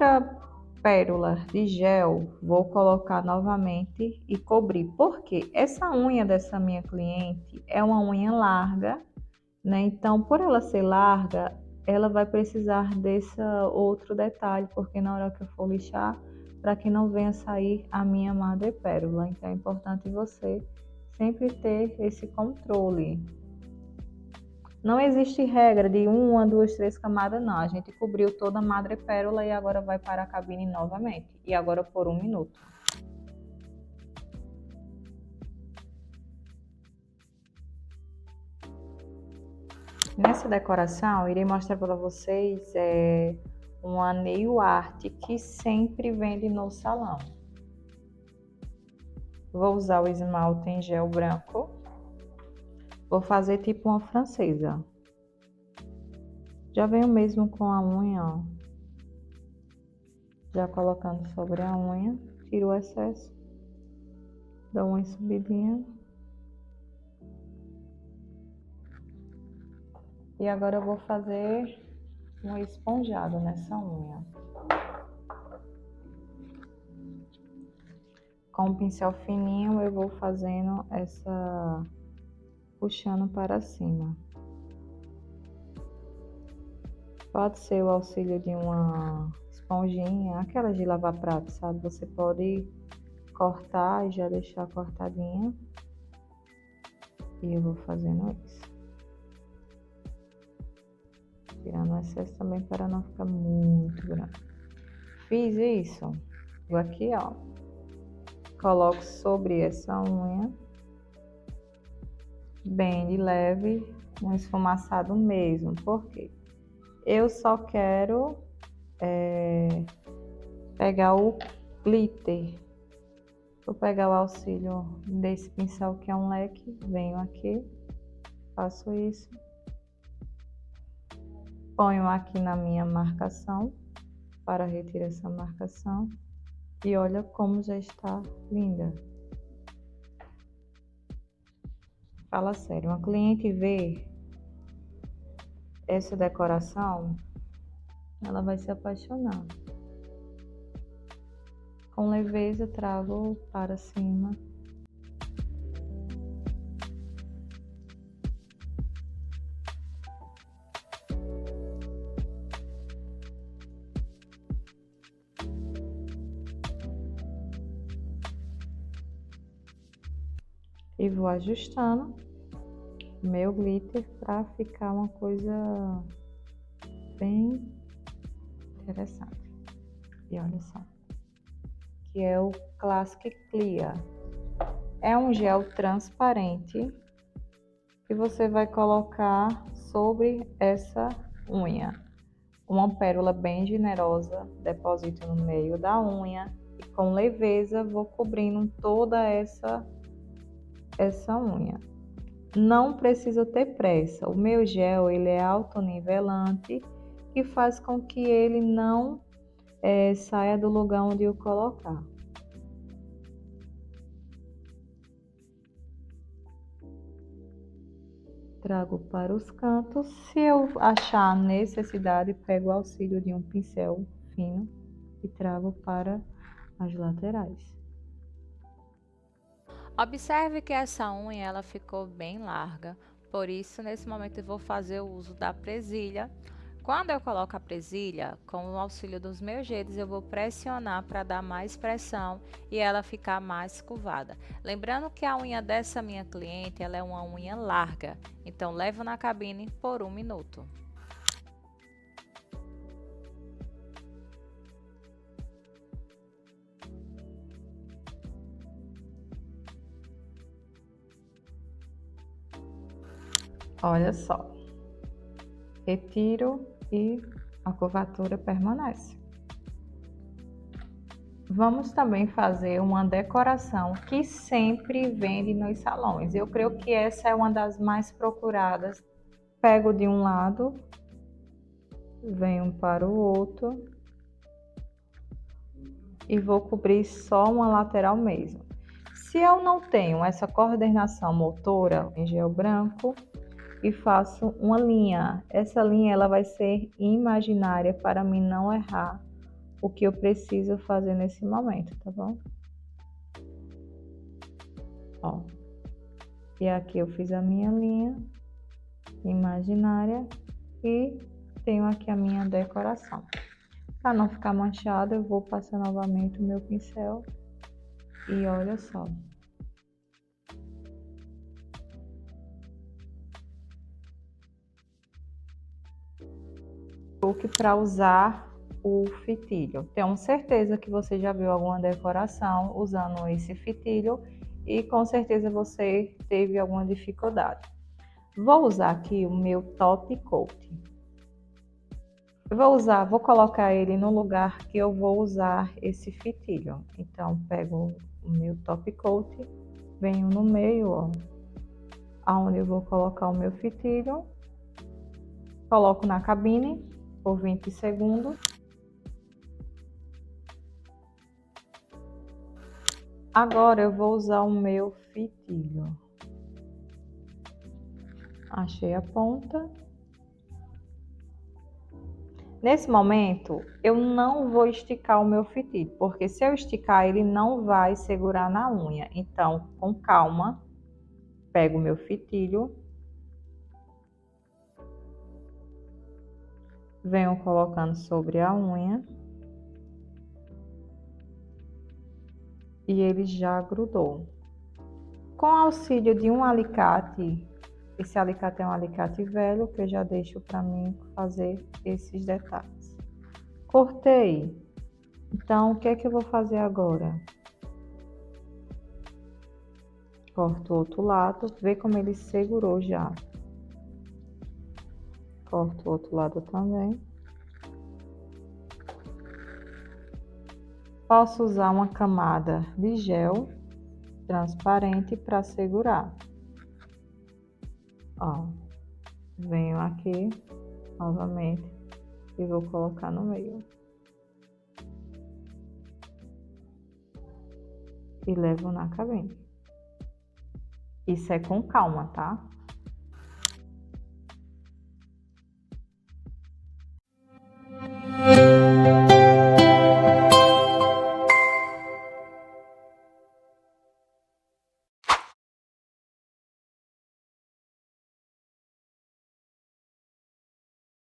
outra pérola de gel, vou colocar novamente e cobrir. Porque essa unha dessa minha cliente é uma unha larga, né? Então, por ela ser larga, ela vai precisar desse outro detalhe, porque na hora que eu for lixar, para que não venha sair a minha madrepérola. Então, é importante você sempre ter esse controle. Não existe regra de 1, 2, 3 camadas, não. A gente cobriu toda a madrepérola e agora vai para a cabine novamente. E agora por 1 minuto. Nessa decoração, irei mostrar para vocês uma nail art que sempre vende no salão. Vou usar o esmalte em gel branco. Vou fazer tipo uma francesa. Já venho mesmo com a unha, ó. Já colocando sobre a unha. Tiro o excesso. Dou uma subidinha. E agora eu vou fazer uma esponjada nessa unha. Com um pincel fininho eu vou fazendo essa... puxando para cima. Pode ser o auxílio de uma esponjinha, aquela de lavar prato, sabe? Você pode cortar e já deixar cortadinha. E eu vou fazendo isso. Tirando o excesso também para não ficar muito grande. Fiz isso. Vou aqui, ó. Coloco sobre essa unha. Bem de leve, um esfumaçado mesmo. Por quê? Eu só quero pegar o glitter. Vou pegar o auxílio desse pincel que é um leque. Venho aqui, faço isso. Ponho aqui na minha marcação, para retirar essa marcação. E olha como já está linda. Fala sério, uma cliente vê essa decoração, ela vai se apaixonar. Com leveza trago para cima. E vou ajustando meu glitter para ficar uma coisa bem interessante. E olha só, que é o Classic Clear. É um gel transparente que você vai colocar sobre essa unha. Uma pérola bem generosa, deposito no meio da unha e com leveza vou cobrindo toda essa unha. Não precisa ter pressa. O meu gel ele é autonivelante, que faz com que ele não saia do lugar onde eu colocar. Trago para os cantos. Se eu achar necessidade, pego o auxílio de um pincel fino e trago para as laterais. Observe que essa unha ela ficou bem larga, por isso nesse momento eu vou fazer o uso da presilha. Quando eu coloco a presilha, com o auxílio dos meus dedos, eu vou pressionar para dar mais pressão e ela ficar mais curvada. Lembrando que a unha dessa minha cliente ela é uma unha larga, então levo na cabine por 1 minuto. Olha só, retiro e a curvatura permanece. Vamos também fazer uma decoração que sempre vende nos salões. Eu creio que essa é uma das mais procuradas. Pego de um lado, venho para o outro e vou cobrir só uma lateral mesmo. Se eu não tenho essa coordenação motora em gel branco, e faço uma linha. Essa linha ela vai ser imaginária para mim não errar o que eu preciso fazer nesse momento, tá bom? Ó. E aqui eu fiz a minha linha imaginária e tenho aqui a minha decoração. Para não ficar manchado, eu vou passar novamente o meu pincel e olha só. Truque para usar o fitilho. Tenho certeza que você já viu alguma decoração usando esse fitilho e com certeza você teve alguma dificuldade. Vou usar aqui o meu top coat. Vou colocar ele no lugar que eu vou usar esse fitilho. Então, pego o meu top coat, venho no meio, ó, aonde eu vou colocar o meu fitilho, coloco na cabine por 20 segundos. Agora eu vou usar o meu fitilho. Achei a ponta. Nesse momento, eu não vou esticar o meu fitilho, porque se eu esticar, ele não vai segurar na unha. Então, com calma, pego o meu fitilho, venho colocando sobre a unha e ele já grudou. Com auxílio de um alicate, esse alicate é um alicate velho que eu já deixo para mim fazer esses detalhes. Cortei. Então, o que é que eu vou fazer agora? Corto o outro lado, vê como ele segurou já. Corto o outro lado também. Posso usar uma camada de gel transparente para segurar. Ó, venho aqui novamente e vou colocar no meio. E levo na cabine. Isso é com calma, tá?